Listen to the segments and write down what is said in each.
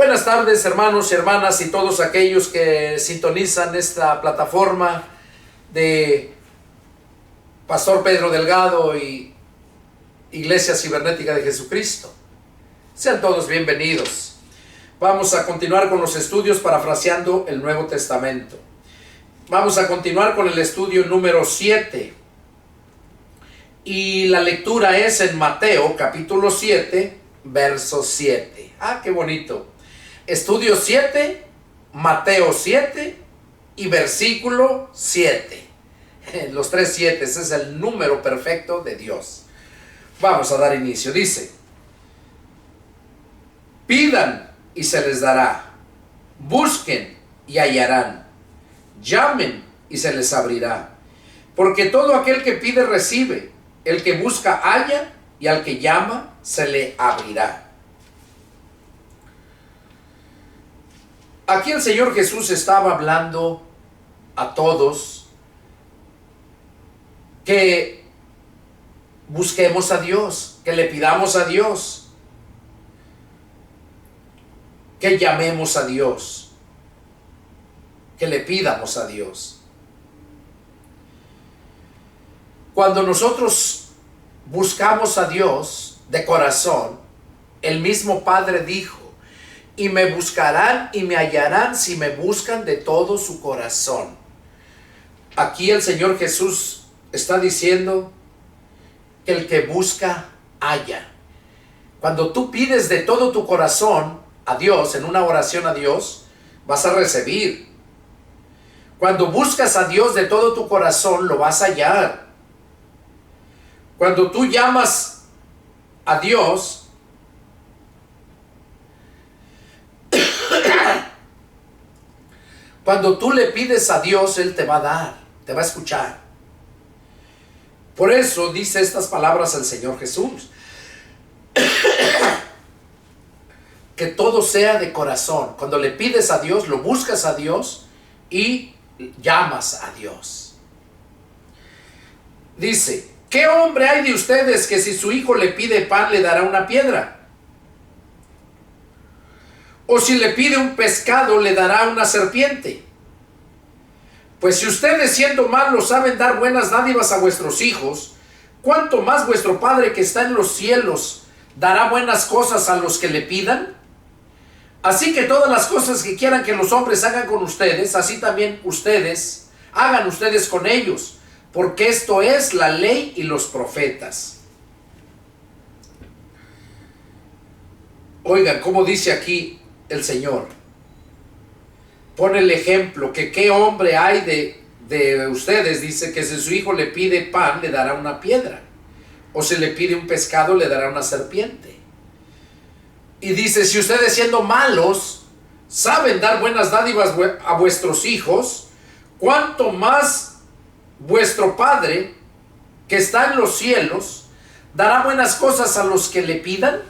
Buenas tardes, hermanos y hermanas, y todos aquellos que sintonizan esta plataforma de Pastor Pedro Delgado y Iglesia Cibernética de Jesucristo. Sean todos bienvenidos. Vamos a continuar con los estudios parafraseando el Nuevo Testamento. Vamos a continuar con el estudio número 7. Y la lectura es en Mateo capítulo 7, verso 7. ¡Ah, qué bonito! Estudio 7, Mateo 7 y versículo 7. Los 3 7, ese es el número perfecto de Dios. Vamos a dar inicio. Dice: pidan y se les dará, busquen y hallarán, llamen y se les abrirá. Porque todo aquel que pide recibe, el que busca halla, y al que llama se le abrirá. Aquí el Señor Jesús estaba hablando a todos que busquemos a Dios, que le pidamos a Dios, que llamemos a Dios, que le pidamos a Dios. Cuando nosotros buscamos a Dios de corazón, el mismo Padre dijo: y me buscarán y me hallarán si me buscan de todo su corazón. Aquí el Señor Jesús está diciendo que el que busca, halla. Cuando tú pides de todo tu corazón a Dios, en una oración a Dios, vas a recibir. Cuando buscas a Dios de todo tu corazón, lo vas a hallar. Cuando tú llamas a Dios, cuando tú le pides a Dios, Él te va a dar, te va a escuchar. Por eso dice estas palabras el Señor Jesús: que todo sea de corazón. Cuando le pides a Dios, lo buscas a Dios y llamas a Dios. Dice: ¿qué hombre hay de ustedes que si su hijo le pide pan le dará una piedra? ¿O si le pide un pescado le dará una serpiente? Pues si ustedes, siendo malos, saben dar buenas dádivas a vuestros hijos, ¿cuánto más vuestro Padre que está en los cielos dará buenas cosas a los que le pidan? Así que todas las cosas que quieran que los hombres hagan con ustedes, así también ustedes hagan ustedes con ellos, porque esto es la ley y los profetas. Oigan cómo dice aquí el Señor. Pone el ejemplo que qué hombre hay de ustedes, dice, que si su hijo le pide pan le dará una piedra, o si le pide un pescado le dará una serpiente. Y dice: si ustedes, siendo malos, saben dar buenas dádivas a vuestros hijos, ¿cuánto más vuestro Padre que está en los cielos dará buenas cosas a los que le pidan?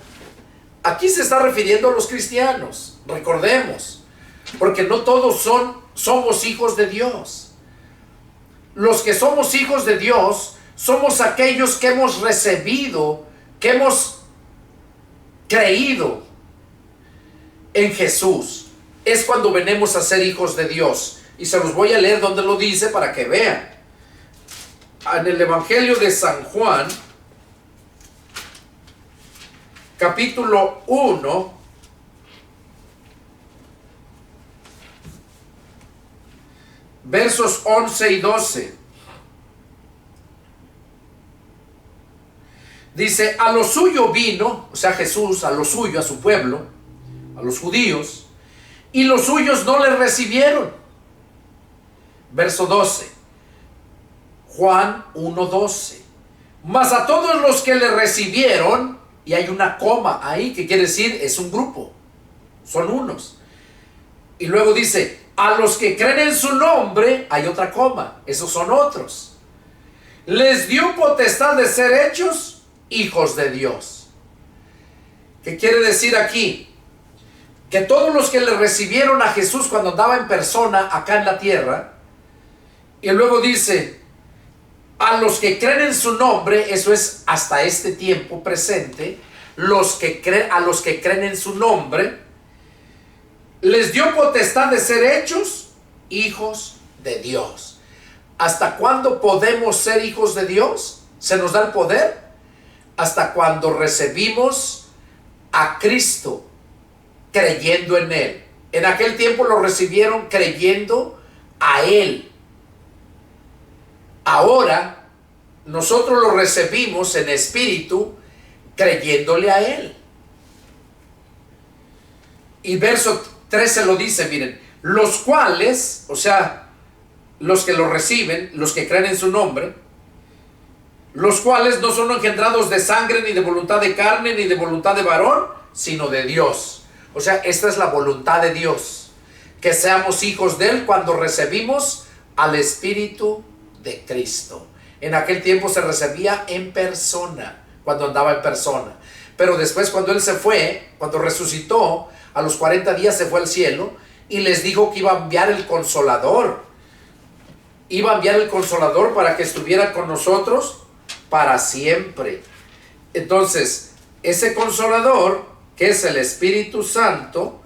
Aquí se está refiriendo a los cristianos, recordemos, porque no todos somos hijos de Dios. Los que somos hijos de Dios somos aquellos que hemos recibido, que hemos creído en Jesús. Es cuando venimos a ser hijos de Dios. Y se los voy a leer donde lo dice para que vean. En el Evangelio de San Juan, capítulo 1, versos 11 y 12. Dice: a lo suyo vino, o sea Jesús, a lo suyo, a su pueblo, a los judíos, y los suyos no le recibieron. Verso 12. Juan 1:12. Mas a todos los que le recibieron, y hay una coma ahí que quiere decir es un grupo, son unos. Y luego dice: a los que creen en su nombre, hay otra coma, esos son otros. Les dio potestad de ser hechos hijos de Dios. ¿Qué quiere decir aquí? Que todos los que le recibieron a Jesús cuando andaba en persona acá en la tierra, y luego dice: a los que creen en su nombre, eso es hasta este tiempo presente, a los que creen en su nombre, les dio potestad de ser hechos hijos de Dios. ¿Hasta cuándo podemos ser hijos de Dios? ¿Se nos da el poder? Hasta cuando recibimos a Cristo, creyendo en Él. En aquel tiempo lo recibieron creyendo a Él. Ahora nosotros lo recibimos en espíritu, creyéndole a Él. Y verso 13 lo dice, miren, los cuales, o sea, los que lo reciben, los que creen en su nombre, los cuales no son engendrados de sangre, ni de voluntad de carne, ni de voluntad de varón, sino de Dios. O sea, esta es la voluntad de Dios, que seamos hijos de Él cuando recibimos al Espíritu de Cristo. En aquel tiempo se recibía en persona, cuando andaba en persona. Pero después, cuando Él se fue, cuando resucitó, a los 40 días se fue al cielo y les dijo que iba a enviar el Consolador. Iba a enviar el Consolador para que estuviera con nosotros para siempre. Entonces, ese Consolador, que es el Espíritu Santo,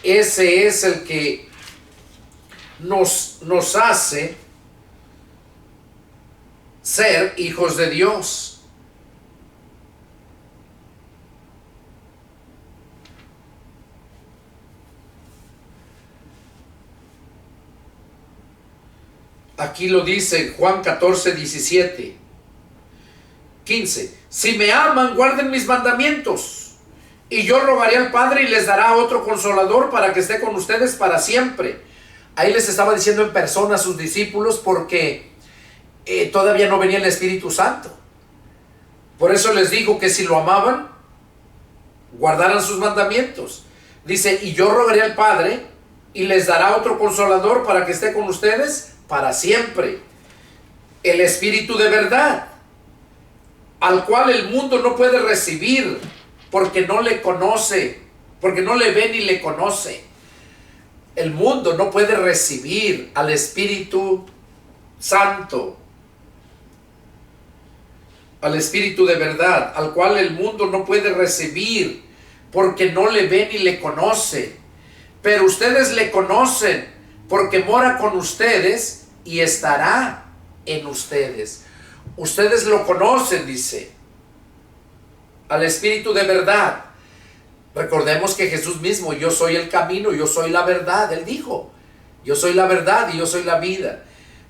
ese es el que nos hace ser hijos de Dios. Aquí lo dice Juan 14, 17, 15. Si me aman, guarden mis mandamientos, y yo rogaré al Padre y les dará otro Consolador para que esté con ustedes para siempre. Ahí les estaba diciendo en persona a sus discípulos porque todavía no venía el Espíritu Santo. Por eso les dijo que si lo amaban, guardaran sus mandamientos. Dice, y yo rogaré al Padre y les dará otro Consolador para que esté con ustedes para siempre. El Espíritu de verdad, al cual el mundo no puede recibir porque no le conoce, porque no le ve ni le conoce. El mundo no puede recibir al Espíritu Santo, al Espíritu de verdad, al cual el mundo no puede recibir porque no le ve ni le conoce. Pero ustedes le conocen porque mora con ustedes y estará en ustedes. Ustedes lo conocen, dice, al Espíritu de verdad. Recordemos que Jesús mismo, yo soy el camino, yo soy la verdad. Él dijo, yo soy la verdad y yo soy la vida.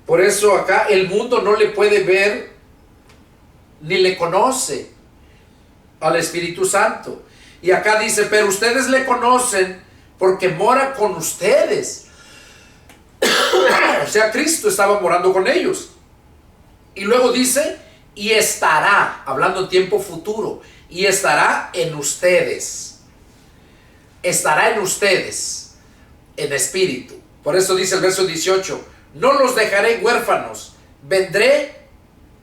Por eso acá el mundo no le puede ver ni le conoce al Espíritu Santo. Y acá dice, pero ustedes le conocen porque mora con ustedes. O sea, Cristo estaba morando con ellos. Y luego dice, y estará, hablando en tiempo futuro, y estará en ustedes. Estará en ustedes, en espíritu. Por eso dice el verso 18, no los dejaré huérfanos, vendré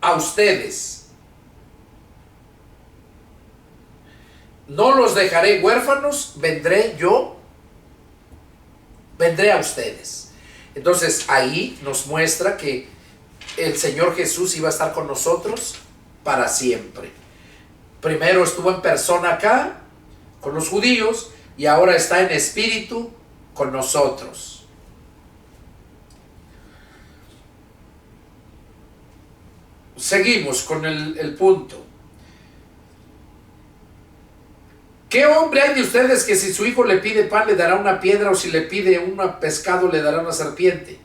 a ustedes. No los dejaré huérfanos, vendré a ustedes. Entonces ahí nos muestra que el Señor Jesús iba a estar con nosotros para siempre. Primero estuvo en persona acá con los judíos y ahora está en espíritu con nosotros. Seguimos con el punto. ¿Qué hombre hay de ustedes que si su hijo le pide pan le dará una piedra, o si le pide un pescado le dará una serpiente?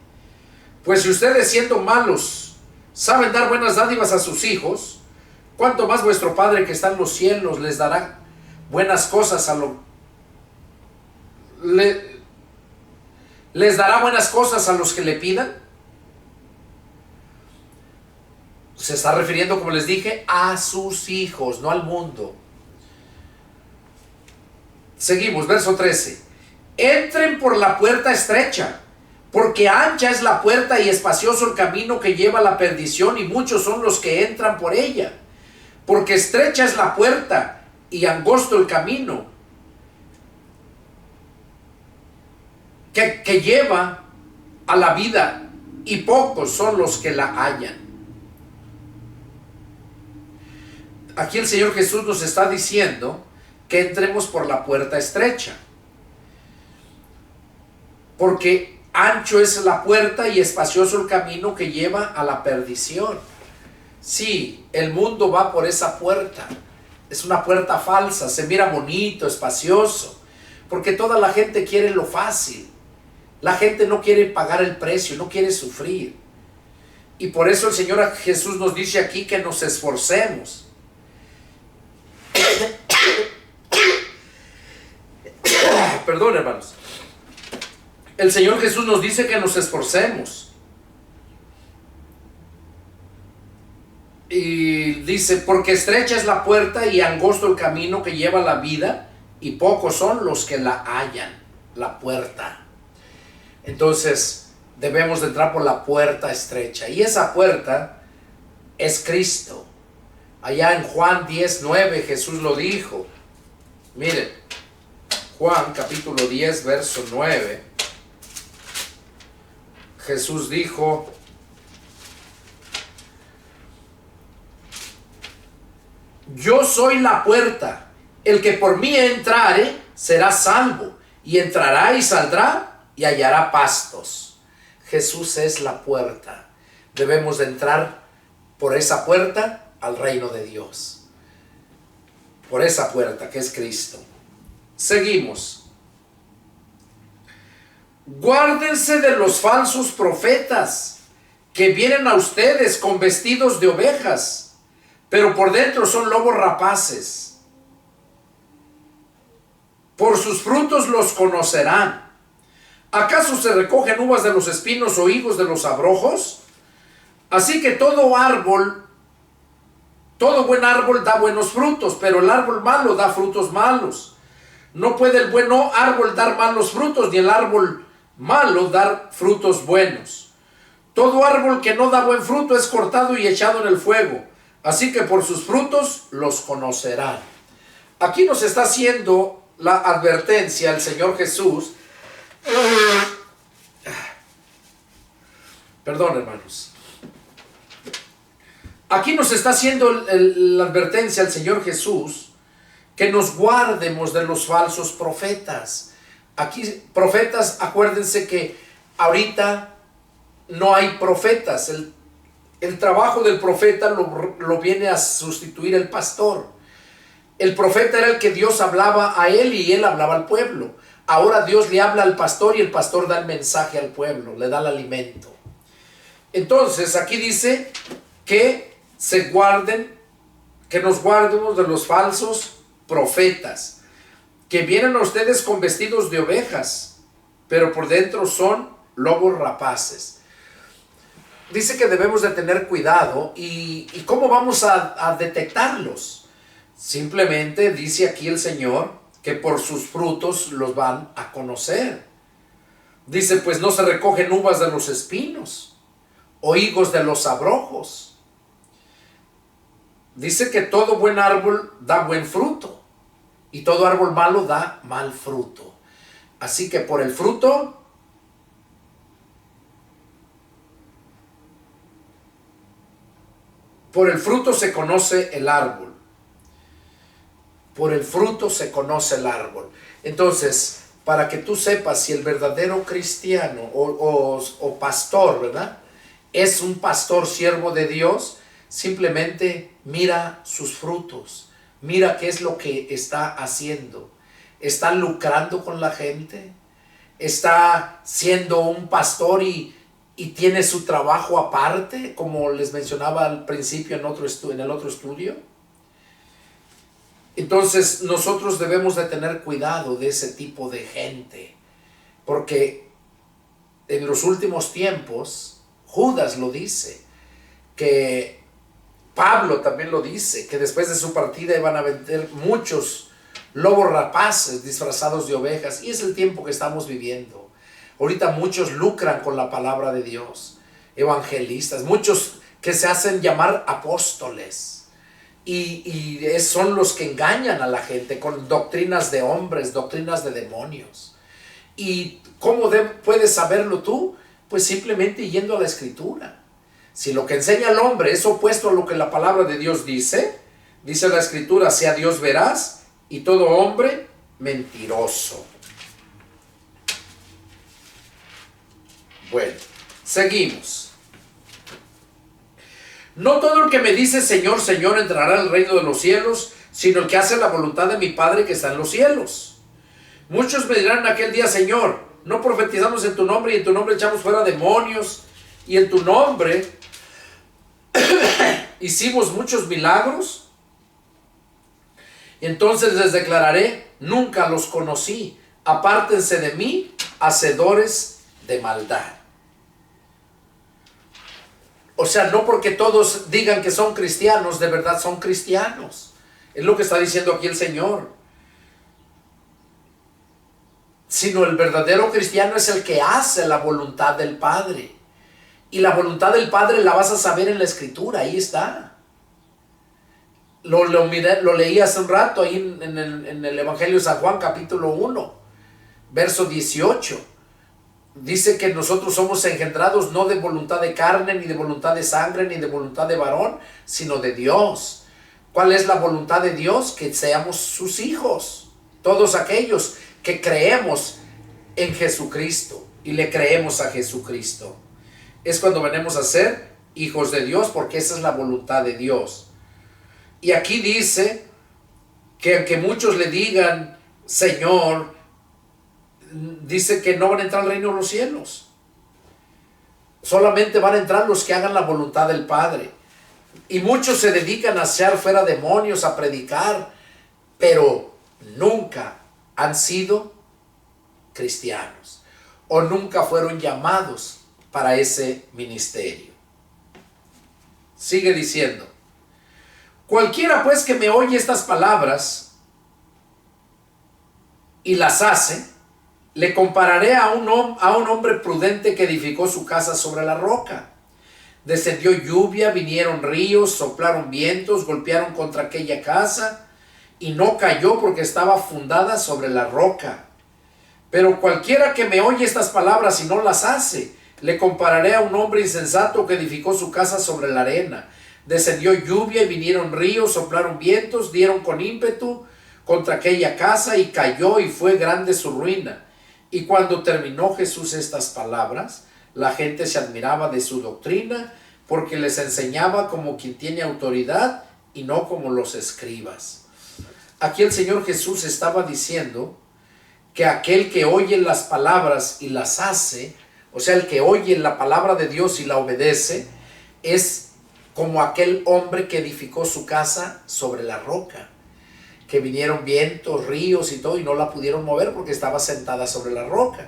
Pues si ustedes, siendo malos, saben dar buenas dádivas a sus hijos, ¿cuánto más vuestro Padre que está en los cielos les dará buenas cosas les dará buenas cosas a los que le pidan? Se está refiriendo, como les dije, a sus hijos, no al mundo. Seguimos, verso 13. Entren por la puerta estrecha, porque ancha es la puerta y espacioso el camino que lleva a la perdición, y muchos son los que entran por ella. Porque estrecha es la puerta y angosto el camino que lleva a la vida, y pocos son los que la hallan. Aquí el Señor Jesús nos está diciendo que entremos por la puerta estrecha. porque ancho es la puerta y espacioso el camino que lleva a la perdición. Sí, el mundo va por esa puerta. Es una puerta falsa, se mira bonito, espacioso, porque toda la gente quiere lo fácil. La gente no quiere pagar el precio, no quiere sufrir. Y por eso el Señor Jesús nos dice aquí que nos esforcemos. Perdón, hermanos. El Señor Jesús nos dice que nos esforcemos. Y dice, porque estrecha es la puerta y angosto el camino que lleva a la vida, y pocos son los que la hallan, la puerta. Entonces, debemos de entrar por la puerta estrecha. Y esa puerta es Cristo. Allá en Juan 10:9 Jesús lo dijo. Miren, Juan capítulo 10, verso 9. Jesús dijo: yo soy la puerta, el que por mí entrare será salvo, y entrará y saldrá y hallará pastos. Jesús es la puerta. Debemos de entrar por esa puerta al reino de Dios, por esa puerta que es Cristo. Seguimos. Guárdense de los falsos profetas que vienen a ustedes con vestidos de ovejas, pero por dentro son lobos rapaces. Por sus frutos los conocerán. ¿Acaso se recogen uvas de los espinos o higos de los abrojos? Así que todo buen árbol da buenos frutos, pero el árbol malo da frutos malos. No puede el buen árbol dar malos frutos, ni el árbol malo dar frutos buenos. Todo árbol que no da buen fruto es cortado y echado en el fuego. Así que por sus frutos los conocerán. Aquí nos está haciendo la advertencia el Señor Jesús. Perdón, hermanos. Aquí nos está haciendo la advertencia el Señor Jesús, que nos guardemos de los falsos profetas. Aquí, profetas, acuérdense que ahorita no hay profetas. El trabajo del profeta lo viene a sustituir el pastor. El profeta era el que Dios hablaba a él y él hablaba al pueblo. Ahora Dios le habla al pastor y el pastor da el mensaje al pueblo, le da el alimento. Entonces aquí dice que que nos guardemos de los falsos profetas, que vienen a ustedes con vestidos de ovejas, pero por dentro son lobos rapaces. Dice que debemos de tener cuidado. ¿Y cómo vamos a detectarlos? Simplemente dice aquí el Señor que por sus frutos los van a conocer. Dice, pues no se recogen uvas de los espinos o higos de los abrojos. Dice que todo buen árbol da buen fruto y todo árbol malo da mal fruto. Así que por el fruto se conoce el árbol. Por el fruto se conoce el árbol. Entonces, para que tú sepas si el verdadero cristiano o pastor, ¿verdad?, es un pastor siervo de Dios, simplemente mira sus frutos. Mira qué es lo que está haciendo. ¿Está lucrando con la gente? ¿Está siendo un pastor y tiene su trabajo aparte, como les mencionaba al principio en el otro estudio? Entonces nosotros debemos de tener cuidado de ese tipo de gente, porque en los últimos tiempos, Judas lo dice, que Pablo también lo dice, que después de su partida iban a vender muchos lobos rapaces disfrazados de ovejas, y es el tiempo que estamos viviendo. Ahorita muchos lucran con la palabra de Dios, evangelistas, muchos que se hacen llamar apóstoles, y son los que engañan a la gente con doctrinas de hombres, doctrinas de demonios. ¿Y cómo puedes saberlo tú? Pues simplemente yendo a la Escritura. Si lo que enseña el hombre es opuesto a lo que la palabra de Dios dice la Escritura, sea Dios veraz y todo hombre mentiroso. Bueno, seguimos. No todo el que me dice Señor, Señor entrará al reino de los cielos, sino el que hace la voluntad de mi Padre que está en los cielos. Muchos me dirán en aquel día, Señor, no profetizamos en tu nombre y en tu nombre echamos fuera demonios y en tu nombre hicimos muchos milagros. Entonces les declararé, nunca los conocí, apártense de mí, hacedores de maldad. O sea, no porque todos digan que son cristianos, de verdad son cristianos. Es lo que está diciendo aquí el Señor. Sino el verdadero cristiano es el que hace la voluntad del Padre. Y la voluntad del Padre la vas a saber en la Escritura, ahí está. Lo leí hace un rato ahí en el Evangelio de San Juan, capítulo 1, verso 18. Dice que nosotros somos engendrados no de voluntad de carne, ni de voluntad de sangre, ni de voluntad de varón, sino de Dios. ¿Cuál es la voluntad de Dios? Que seamos sus hijos. Todos aquellos que creemos en Jesucristo y le creemos a Jesucristo. Es cuando venimos a ser hijos de Dios, porque esa es la voluntad de Dios. Y aquí dice que aunque muchos le digan Señor, dice que no van a entrar al reino de los cielos. Solamente van a entrar los que hagan la voluntad del Padre. Y muchos se dedican a echar fuera demonios, a predicar, pero nunca han sido cristianos o nunca fueron llamados para ese ministerio. Sigue diciendo, cualquiera pues que me oye estas palabras y las hace, le compararé a un hombre prudente que edificó su casa sobre la roca. Descendió lluvia, vinieron ríos, soplaron vientos, golpearon contra aquella casa y no cayó porque estaba fundada sobre la roca. Pero cualquiera que me oye estas palabras y no las hace, le compararé a un hombre insensato que edificó su casa sobre la arena. Descendió lluvia y vinieron ríos, soplaron vientos, dieron con ímpetu contra aquella casa y cayó y fue grande su ruina. Y cuando terminó Jesús estas palabras, la gente se admiraba de su doctrina, porque les enseñaba como quien tiene autoridad y no como los escribas. Aquí el Señor Jesús estaba diciendo que aquel que oye las palabras y las hace, o sea, el que oye la palabra de Dios y la obedece, es como aquel hombre que edificó su casa sobre la roca, que vinieron vientos, ríos y todo y no la pudieron mover porque estaba sentada sobre la roca.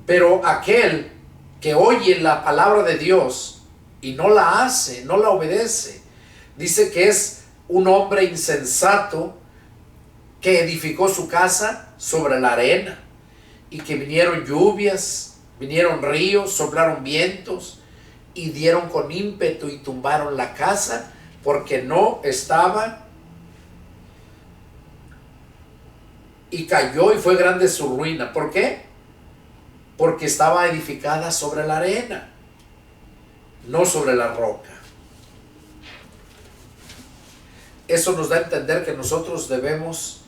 Pero aquel que oye la palabra de Dios y no la hace, no la obedece, dice que es un hombre insensato que edificó su casa sobre la arena y que vinieron lluvias, vinieron ríos, soplaron vientos y dieron con ímpetu y tumbaron la casa porque no estaba, y cayó y fue grande su ruina. ¿Por qué? Porque estaba edificada sobre la arena, no sobre la roca. Eso nos da a entender que nosotros debemos,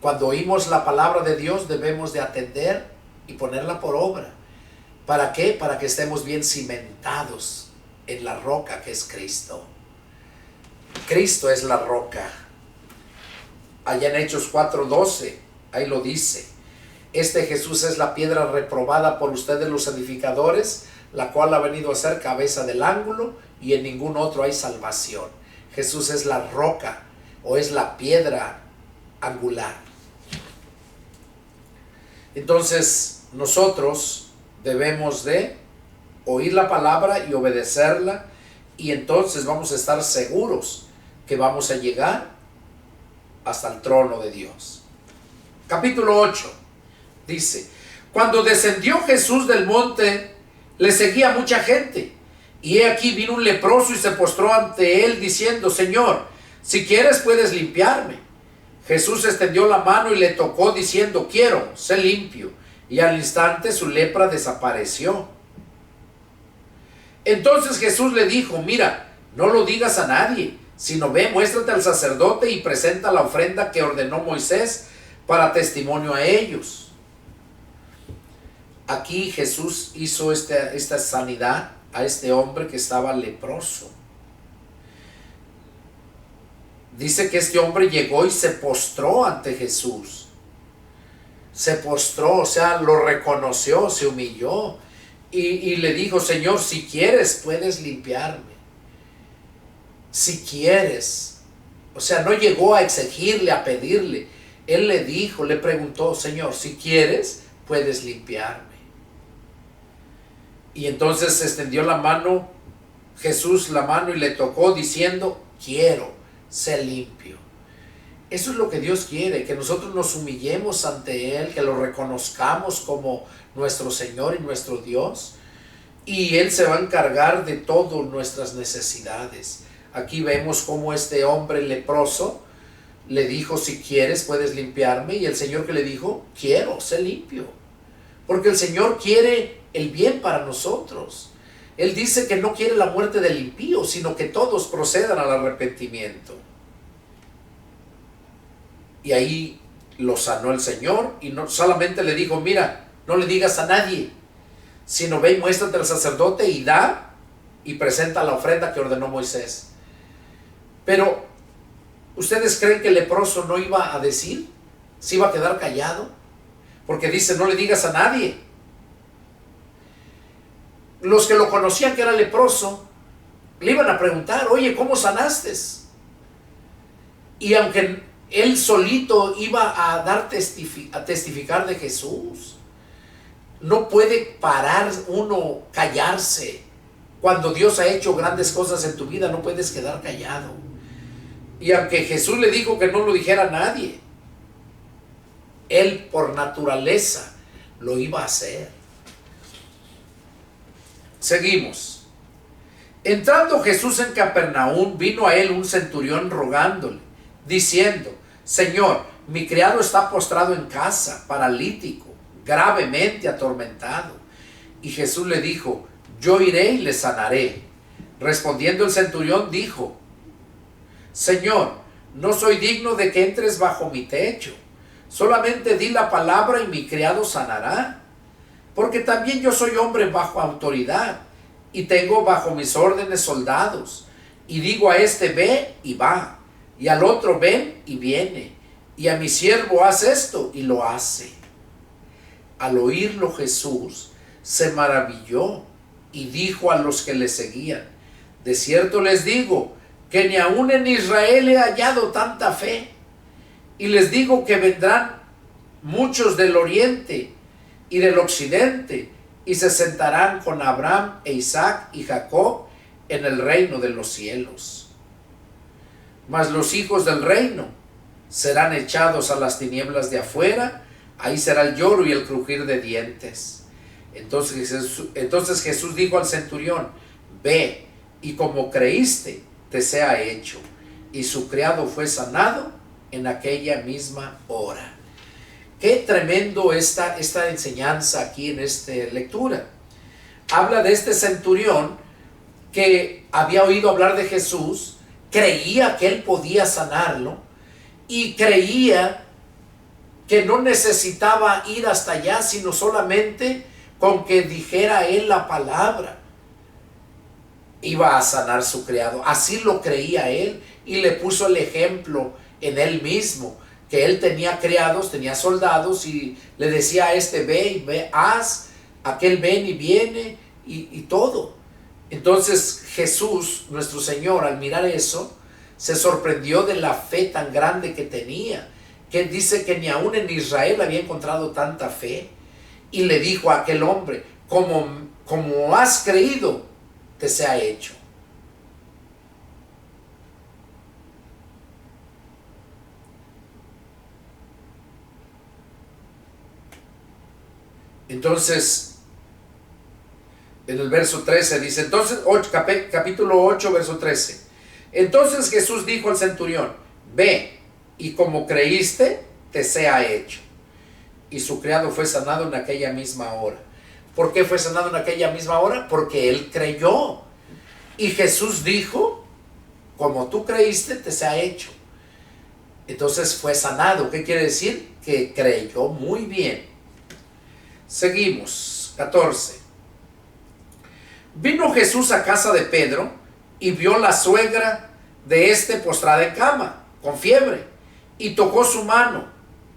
cuando oímos la palabra de Dios, debemos de atender y ponerla por obra. ¿Para qué? Para que estemos bien cimentados en la roca que es Cristo. Cristo es la roca. Allá en Hechos 4:12, ahí lo dice. Este Jesús es la piedra reprobada por ustedes los edificadores, la cual ha venido a ser cabeza del ángulo, y en ningún otro hay salvación. Jesús es la roca, o es la piedra angular. Entonces, nosotros debemos de oír la palabra y obedecerla, y entonces vamos a estar seguros que vamos a llegar hasta el trono de Dios. Capítulo 8 dice: cuando descendió Jesús del monte, le seguía mucha gente, y he aquí vino un leproso y se postró ante él diciendo: Señor, si quieres puedes limpiarme. Jesús extendió la mano y le tocó diciendo: quiero, sé limpio. Y al instante su lepra desapareció. Entonces Jesús le dijo: mira, no lo digas a nadie, sino ve, muéstrate al sacerdote y presenta la ofrenda que ordenó Moisés para testimonio a ellos. Aquí Jesús hizo esta sanidad a este hombre que estaba leproso. Dice que este hombre llegó y se postró ante Jesús. Se postró, o sea, lo reconoció, se humilló y le dijo: Señor, si quieres puedes limpiarme. Si quieres. O sea, no llegó a exigirle, a pedirle. Él le dijo, le preguntó: Señor, si quieres puedes limpiarme. Y entonces extendió la mano, Jesús la mano, y le tocó diciendo: quiero, sé limpio. Eso es lo que Dios quiere, que nosotros nos humillemos ante Él, que lo reconozcamos como nuestro Señor y nuestro Dios, y Él se va a encargar de todas nuestras necesidades. Aquí vemos cómo este hombre leproso le dijo: si quieres puedes limpiarme, y el Señor que le dijo: quiero, sé limpio, porque el Señor quiere el bien para nosotros. Él dice que no quiere la muerte del impío, sino que todos procedan al arrepentimiento. Y ahí lo sanó el Señor, y no solamente le dijo: mira, no le digas a nadie, sino ve y muéstrate al sacerdote y da y presenta la ofrenda que ordenó Moisés. Pero ¿ustedes creen que el leproso no iba a decir? ¿Se iba a quedar callado? Porque dice: no le digas a nadie. Los que lo conocían que era leproso le iban a preguntar: oye, ¿cómo sanaste? Y aunque él solito iba a dar a testificar de Jesús, no puede parar uno, callarse. Cuando Dios ha hecho grandes cosas en tu vida, no puedes quedar callado. Y aunque Jesús le dijo que no lo dijera a nadie, él por naturaleza lo iba a hacer. Seguimos. Entrando Jesús en Capernaum, vino a él un centurión rogándole, diciendo: Señor, mi criado está postrado en casa, paralítico, gravemente atormentado. Y Jesús le dijo: yo iré y le sanaré. Respondiendo el centurión dijo: Señor, no soy digno de que entres bajo mi techo. Solamente di la palabra y mi criado sanará. Porque también yo soy hombre bajo autoridad, y tengo bajo mis órdenes soldados. Y digo a este: ve, y va. Y al otro: ven, y viene. Y a mi siervo: haz esto, y lo hace. Al oírlo Jesús se maravilló y dijo a los que le seguían: de cierto les digo que ni aun en Israel he hallado tanta fe. Y les digo que vendrán muchos del oriente y del occidente, y se sentarán con Abraham e Isaac y Jacob en el reino de los cielos. Mas los hijos del reino serán echados a las tinieblas de afuera, ahí será el lloro y el crujir de dientes. Entonces Jesús dijo al centurión: ve, y como creíste, te sea hecho. Y su criado fue sanado en aquella misma hora. Qué tremendo esta enseñanza aquí en esta lectura. Habla de este centurión que había oído hablar de Jesús, creía que él podía sanarlo y creía que no necesitaba ir hasta allá, sino solamente con que dijera él la palabra, iba a sanar su criado. Así lo creía él, y le puso el ejemplo en él mismo, que él tenía criados, tenía soldados, y le decía a este: ve y ve, haz, aquel ven y viene, y todo. Entonces Jesús, nuestro Señor, al mirar eso, se sorprendió de la fe tan grande que tenía, que dice que ni aún en Israel había encontrado tanta fe, y le dijo a aquel hombre: como has creído, te sea hecho. Entonces, en el verso 13 dice, entonces, capítulo 8, verso 13. Entonces Jesús dijo al centurión: ve, y como creíste, te sea hecho. Y su criado fue sanado en aquella misma hora. ¿Por qué fue sanado en aquella misma hora? Porque él creyó. Y Jesús dijo: como tú creíste, te sea hecho. Entonces fue sanado. ¿Qué quiere decir? Que creyó muy bien. Seguimos. 14. Vino Jesús a casa de Pedro y vio la suegra de éste postrada en cama, con fiebre, y tocó su mano,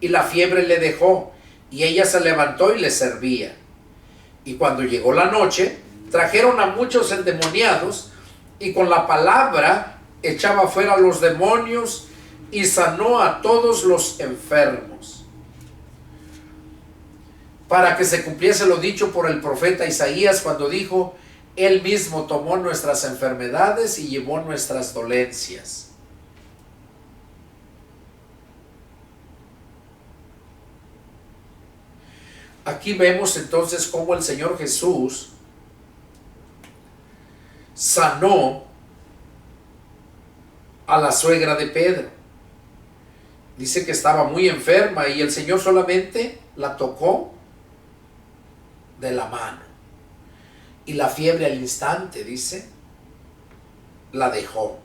y la fiebre le dejó, y ella se levantó y le servía. Y cuando llegó la noche, trajeron a muchos endemoniados, y con la palabra echaba fuera a los demonios, y sanó a todos los enfermos, para que se cumpliese lo dicho por el profeta Isaías, cuando dijo: Él mismo tomó nuestras enfermedades y llevó nuestras dolencias. Aquí vemos entonces cómo el Señor Jesús sanó a la suegra de Pedro. Dice que estaba muy enferma y el Señor solamente la tocó de la mano. Y la fiebre al instante, dice, la dejó.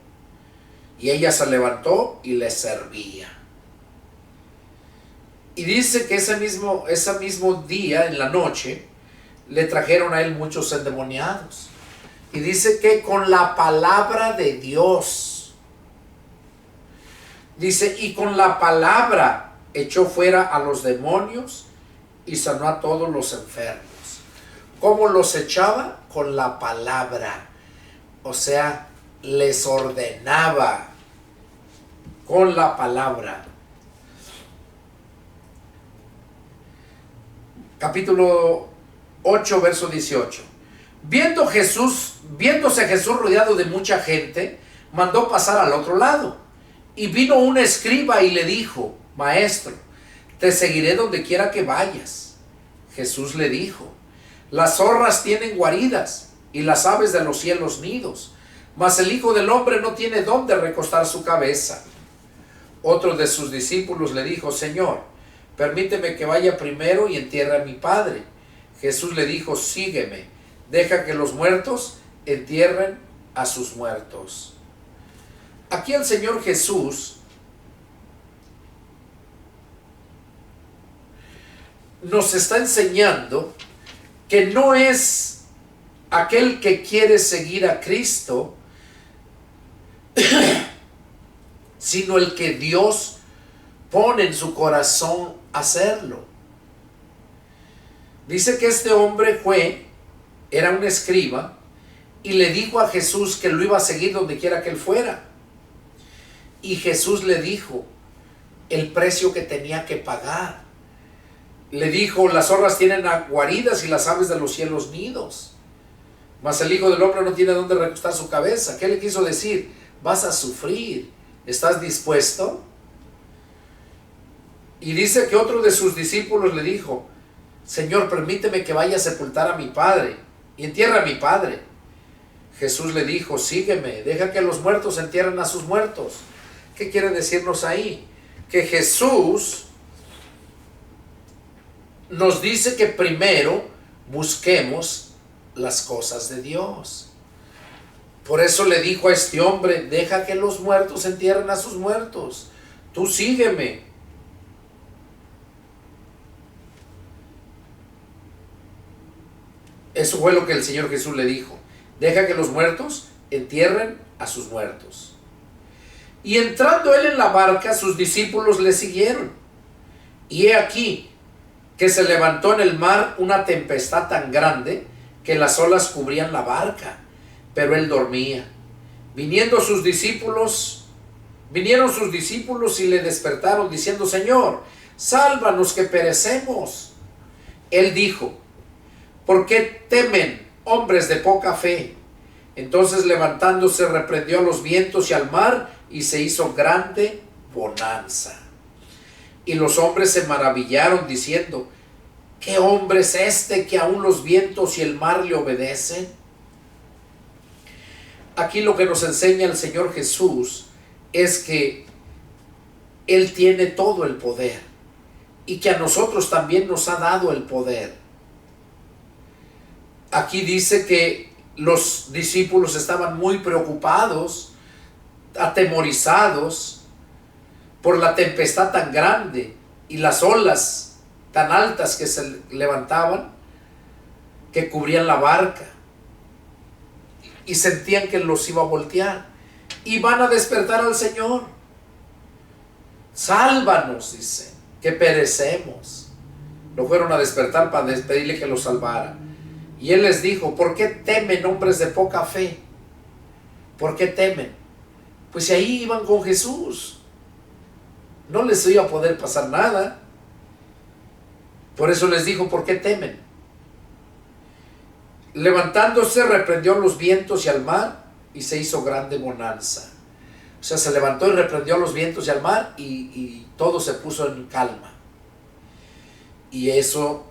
Y ella se levantó y le servía. Y dice que ese mismo día, en la noche, le trajeron a él muchos endemoniados. Y dice que con la palabra de Dios, dice, y con la palabra echó fuera a los demonios y sanó a todos los enfermos. ¿Cómo los echaba? Con la palabra. O sea, les ordenaba con la palabra. Capítulo 8, verso 18. Viéndose Jesús rodeado de mucha gente, mandó pasar al otro lado. Y vino un escriba y le dijo: Maestro, te seguiré donde quiera que vayas. Jesús le dijo: Las zorras tienen guaridas y las aves de los cielos nidos, mas el Hijo del Hombre no tiene dónde recostar su cabeza. Otro de sus discípulos le dijo: Señor, permíteme que vaya primero y entierre a mi padre. Jesús le dijo: Sígueme, deja que los muertos entierren a sus muertos. Aquí el Señor Jesús nos está enseñando que no es aquel que quiere seguir a Cristo, sino el que Dios pone en su corazón hacerlo. Dice que este hombre era un escriba, y le dijo a Jesús que lo iba a seguir donde quiera que él fuera. Y Jesús le dijo el precio que tenía que pagar. Le dijo: las zorras tienen guaridas y las aves de los cielos nidos, mas el Hijo del Hombre no tiene dónde recostar su cabeza. ¿Qué le quiso decir? Vas a sufrir. ¿Estás dispuesto? Y dice que otro de sus discípulos le dijo: Señor, permíteme que vaya a sepultar a mi padre y entierre a mi padre. Jesús le dijo: Sígueme, deja que los muertos entierren a sus muertos. ¿Qué quiere decirnos ahí? Que Jesús nos dice que primero busquemos las cosas de Dios. Por eso le dijo a este hombre: deja que los muertos entierren a sus muertos. Tú sígueme. Eso fue lo que el Señor Jesús le dijo: deja que los muertos entierren a sus muertos. Y entrando él en la barca, sus discípulos le siguieron. Y he aquí que se levantó en el mar una tempestad tan grande que las olas cubrían la barca, pero él dormía. Vinieron sus discípulos y le despertaron diciendo: Señor, sálvanos que perecemos. Él dijo: ¿por qué temen, hombres de poca fe? Entonces, levantándose, reprendió a los vientos y al mar, y se hizo grande bonanza. Y los hombres se maravillaron diciendo: ¿qué hombre es este que aún los vientos y el mar le obedecen? Aquí lo que nos enseña el Señor Jesús es que Él tiene todo el poder, y que a nosotros también nos ha dado el poder. Aquí dice que los discípulos estaban muy preocupados, atemorizados por la tempestad tan grande y las olas tan altas que se levantaban. que cubrían la barca y sentían que los iba a voltear y van a despertar al Señor. Sálvanos, dice, que perecemos. Lo fueron a despertar para pedirle que los salvara. Y él les dijo: ¿por qué temen, hombres de poca fe? ¿Por qué temen? Pues si ahí iban con Jesús, no les iba a poder pasar nada. Por eso les dijo: ¿por qué temen? Levantándose, reprendió los vientos y al mar, y se hizo grande bonanza. O sea, se levantó y reprendió a los vientos y al mar, y todo se puso en calma. Y eso,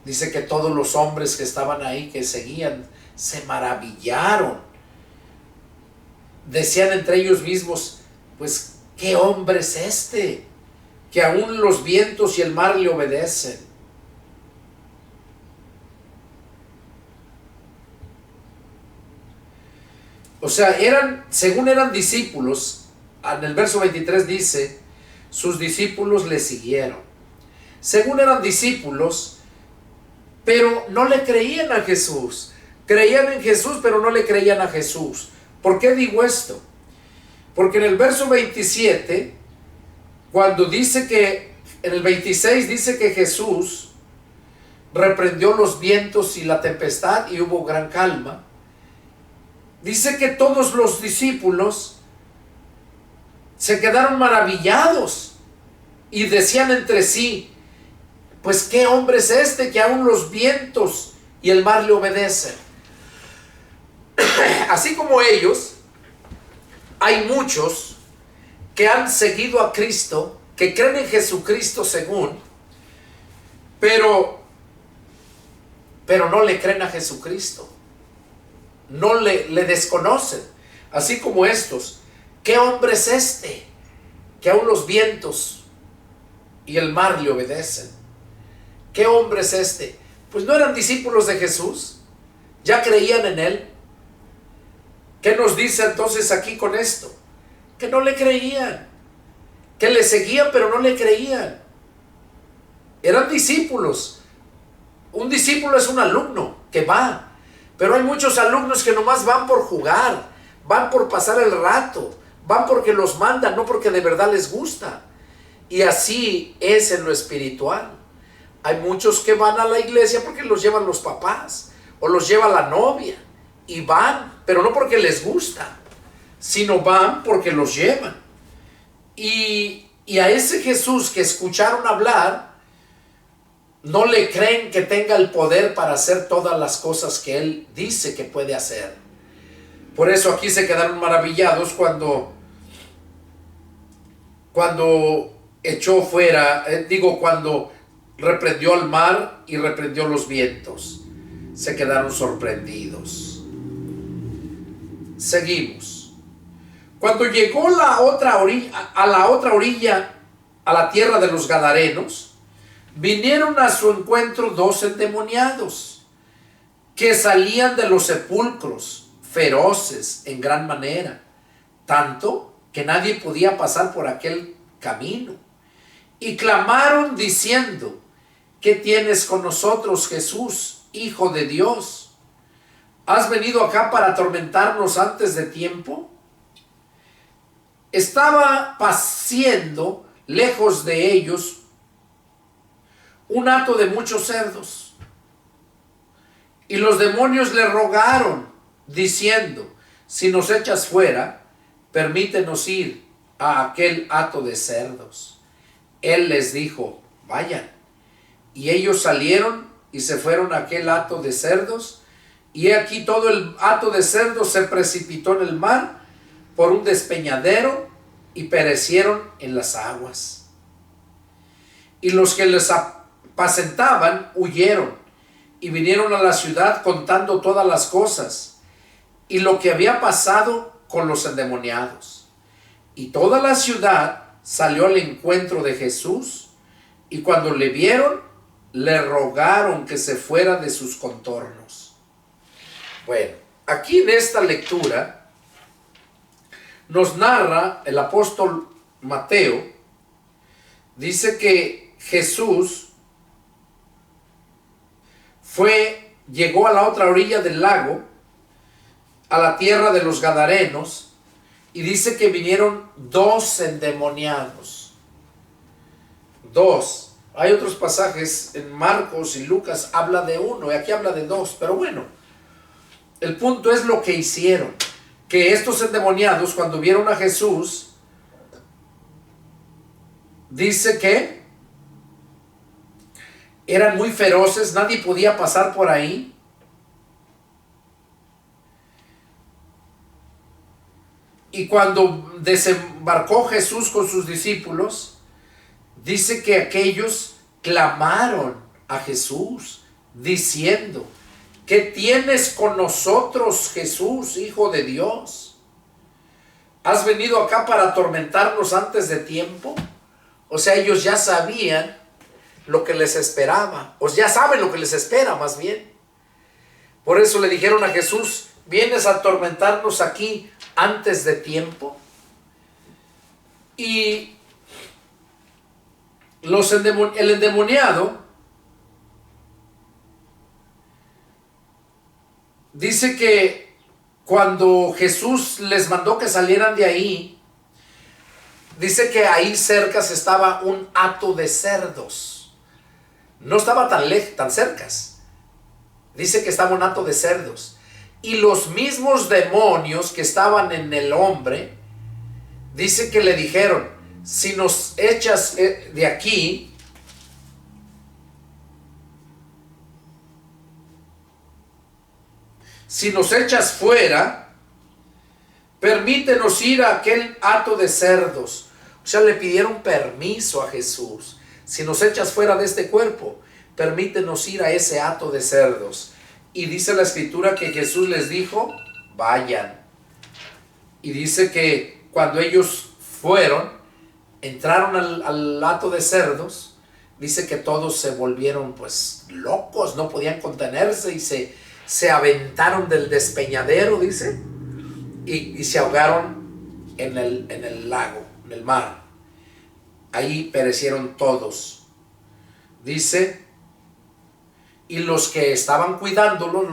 dice que todos los hombres que estaban ahí, que seguían, se maravillaron. Decían entre ellos mismos: pues, ¿qué hombre es este, que aún los vientos y el mar le obedecen? O sea, según eran discípulos, en el verso 23 dice: sus discípulos le siguieron. Según eran discípulos, pero no le creían a Jesús. Creían en Jesús, pero no le creían a Jesús. ¿Por qué digo esto? Porque en el verso 27, cuando dice que, en el 26 dice que Jesús reprendió los vientos y la tempestad y hubo gran calma. Dice que todos los discípulos se quedaron maravillados y decían entre sí: pues qué hombre es este, que aún los vientos y el mar le obedecen. Así como ellos, hay muchos que han seguido a Cristo, que creen en Jesucristo pero no le creen a Jesucristo. No le desconocen. Así como estos: ¿qué hombre es este, que aún los vientos y el mar le obedecen? ¿Qué hombre es este? Pues no eran discípulos de Jesús, ya creían en él. ¿Qué nos dice entonces aquí con esto? Que no le creían, que le seguían pero no le creían. Eran discípulos. Un discípulo es un alumno que va, pero hay muchos alumnos que nomás van por jugar, van por pasar el rato, van porque los mandan, no porque de verdad les gusta. Y así es en lo espiritual. Hay muchos que van a la iglesia porque los llevan los papás o los lleva la novia, y van, pero no porque les gusta, sino van porque los llevan. Y a ese Jesús que escucharon hablar, no le creen que tenga el poder para hacer todas las cosas que él dice que puede hacer. Por eso aquí se quedaron maravillados cuando echó fuera, cuando reprendió al mar y reprendió los vientos. Se quedaron sorprendidos. Seguimos. Cuando llegó a la otra orilla, a la tierra de los Gadarenos, vinieron a su encuentro 2 endemoniados que salían de los sepulcros, feroces en gran manera, tanto que nadie podía pasar por aquel camino. Y clamaron diciendo: ¿qué tienes con nosotros, Jesús, Hijo de Dios? ¿Has venido acá para atormentarnos antes de tiempo? Estaba paciendo lejos de ellos un hato de muchos cerdos, y los demonios le rogaron diciendo: si nos echas fuera, permítenos ir a aquel hato de cerdos. Él les dijo: vayan. Y ellos salieron y se fueron a aquel hato de cerdos, y he aquí todo el hato de cerdos se precipitó en el mar por un despeñadero y perecieron en las aguas. Y los que les apacentaban huyeron y vinieron a la ciudad contando todas las cosas y lo que había pasado con los endemoniados. Y toda la ciudad salió al encuentro de Jesús, y cuando le vieron, le rogaron que se fuera de sus contornos. Bueno, aquí en esta lectura nos narra el apóstol Mateo, dice que Jesús fue llegó a la otra orilla del lago, a la tierra de los Gadarenos, y dice que vinieron 2 endemoniados. 2. Hay otros pasajes en Marcos y Lucas, habla de 1, y aquí habla de 2, pero bueno, el punto es lo que hicieron, que estos endemoniados, cuando vieron a Jesús, dice que eran muy feroces, nadie podía pasar por ahí. Y cuando desembarcó Jesús con sus discípulos, dice que aquellos clamaron a Jesús, diciendo: ¿qué tienes con nosotros, Jesús, Hijo de Dios? ¿Has venido acá para atormentarnos antes de tiempo? O sea, ellos ya sabían lo que les esperaba, o ya saben lo que les espera más bien. Por eso le dijeron a Jesús: ¿vienes a atormentarnos aquí antes de tiempo? Y el endemoniado dice que cuando Jesús les mandó que salieran de ahí, dice que ahí cerca estaba un hato de cerdos. No estaba tan cercas. Dice que estaba un hato de cerdos. Y los mismos demonios que estaban en el hombre, dice que le dijeron: si nos echas de aquí, si nos echas fuera, permítenos ir a aquel hato de cerdos. O sea, le pidieron permiso a Jesús. Si nos echas fuera de este cuerpo, permítenos ir a ese hato de cerdos. Y dice la escritura que Jesús les dijo: vayan. Y dice que cuando ellos fueron, entraron al hato de cerdos, dice que todos se volvieron pues locos, no podían contenerse y se aventaron del despeñadero, dice, y se ahogaron en el lago, en el mar. Ahí perecieron todos. Dice, y los que estaban cuidándolos,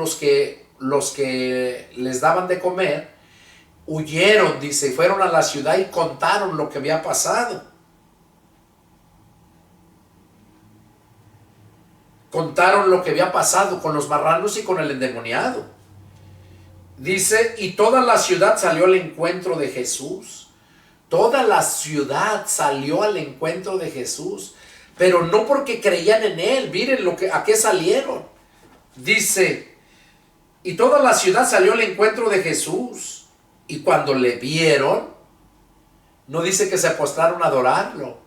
los que les daban de comer, huyeron, dice, fueron a la ciudad y contaron lo que había pasado. Contaron lo que había pasado con los marranos y con el endemoniado. Dice, y toda la ciudad salió al encuentro de Jesús. Toda la ciudad salió al encuentro de Jesús, pero no porque creían en él. Miren a qué salieron. Dice, y toda la ciudad salió al encuentro de Jesús, y cuando le vieron, no dice que se postraron a adorarlo,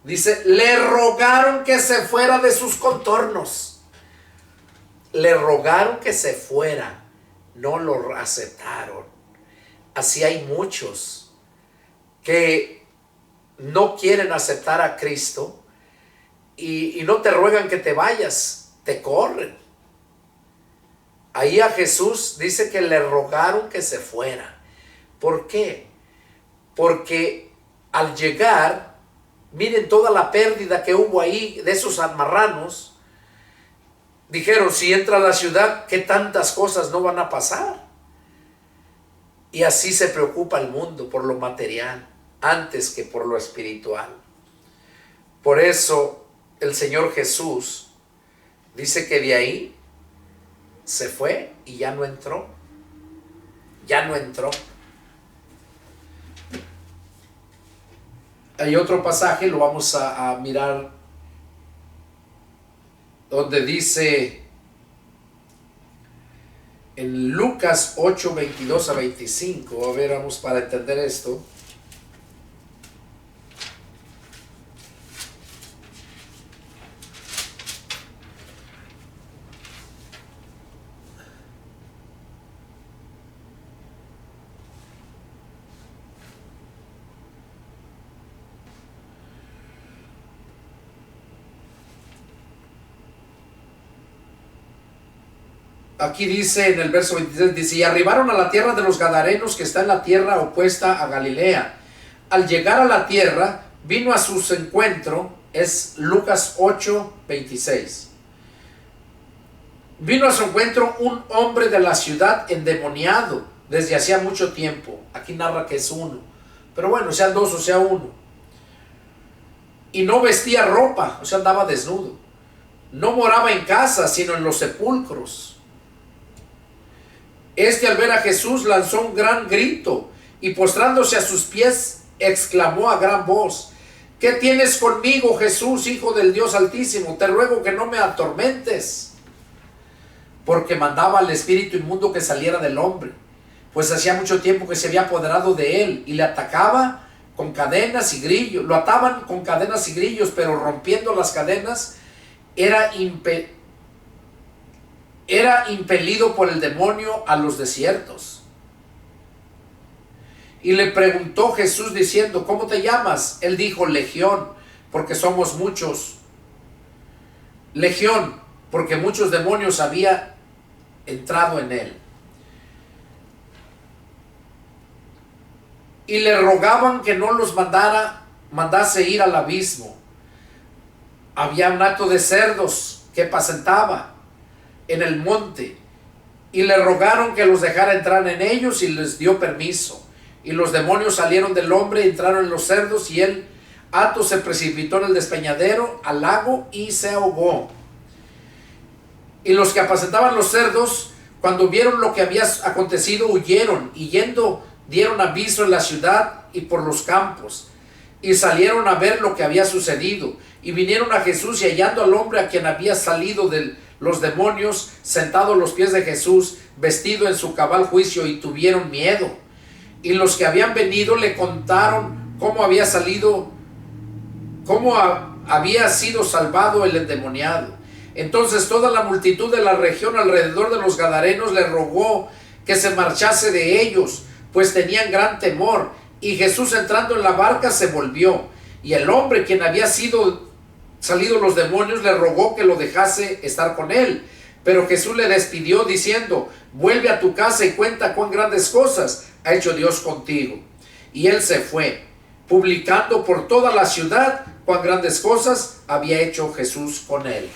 dice, le rogaron que se fuera de sus contornos. Le rogaron que se fuera, no lo aceptaron. Así hay muchos que no quieren aceptar a Cristo y no te ruegan que te vayas, te corren. Ahí a Jesús dice que le rogaron que se fuera. ¿Por qué? Porque al llegar, miren toda la pérdida que hubo ahí de esos marranos. Dijeron, si entra a la ciudad, ¿qué tantas cosas no van a pasar? Y así se preocupa el mundo por lo material antes que por lo espiritual. Por eso el Señor Jesús dice que de ahí se fue y ya no entró. Ya no entró. Hay otro pasaje, lo vamos a mirar, donde dice en Lucas 8, 22 a 25. A ver, vamos para entender esto. Aquí dice en el verso 23, dice, y arribaron a la tierra de los Gadarenos, que está en la tierra opuesta a Galilea. Al llegar a la tierra, vino a su encuentro, es Lucas 8, 26. Vino a su encuentro un hombre de la ciudad endemoniado desde hacía mucho tiempo. Aquí narra que es uno, pero bueno, sean dos o sea uno. Y no vestía ropa, o sea, andaba desnudo. No moraba en casa, sino en los sepulcros. Este, al ver a Jesús, lanzó un gran grito y postrándose a sus pies, exclamó a gran voz: ¿qué tienes conmigo, Jesús, Hijo del Dios Altísimo? Te ruego que no me atormentes. Porque mandaba al espíritu inmundo que saliera del hombre, pues hacía mucho tiempo que se había apoderado de él, y le atacaba con cadenas y grillos. Lo ataban con cadenas y grillos, pero rompiendo las cadenas era impelido por el demonio a los desiertos. Y le preguntó Jesús diciendo: ¿cómo te llamas? Él dijo: Legión, porque somos muchos. Legión, porque muchos demonios había entrado en él. Y le rogaban que no los mandase ir al abismo. Había un hato de cerdos que apacentaba en el monte, y le rogaron que los dejara entrar en ellos, y les dio permiso. Y los demonios salieron del hombre, entraron en los cerdos, y el hato se precipitó en el despeñadero al lago y se ahogó. Y los que apacentaban los cerdos, cuando vieron lo que había acontecido, huyeron, y yendo dieron aviso en la ciudad y por los campos, y salieron a ver lo que había sucedido. Y vinieron a Jesús, y hallando al hombre a quien había salido de los demonios, sentado a los pies de Jesús, vestido en su cabal juicio, y tuvieron miedo. Y los que habían venido le contaron cómo había sido salvado el endemoniado. Entonces toda la multitud de la región alrededor de los Gadarenos le rogó que se marchase de ellos, pues tenían gran temor. Y Jesús, entrando en la barca, se volvió, y el hombre quien había salido los demonios le rogó que lo dejase estar con él. Pero Jesús le despidió diciendo: vuelve a tu casa y cuenta cuán grandes cosas ha hecho Dios contigo. Y él se fue, publicando por toda la ciudad cuán grandes cosas había hecho Jesús con él.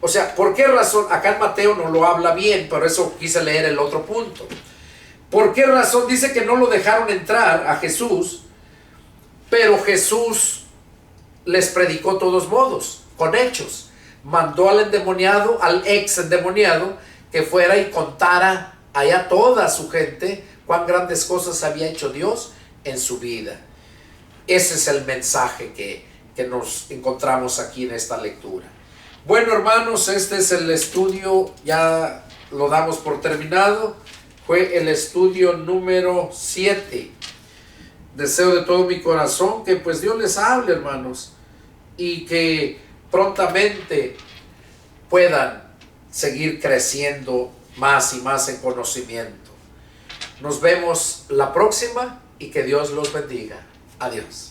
O sea, ¿por qué razón? Acá en Mateo no lo habla bien, pero eso quise leer el otro punto. ¿Por qué razón? Dice que no lo dejaron entrar a Jesús, pero Jesús les predicó de todos modos, con hechos. Mandó al endemoniado, al ex endemoniado, que fuera y contara allá a toda su gente cuán grandes cosas había hecho Dios en su vida. Ese es el mensaje que nos encontramos aquí en esta lectura. Bueno, hermanos, este es el estudio, ya lo damos por terminado. Fue el estudio número 7. Deseo de todo mi corazón que pues Dios les hable, hermanos, y que prontamente puedan seguir creciendo más y más en conocimiento. Nos vemos la próxima, y que Dios los bendiga. Adiós.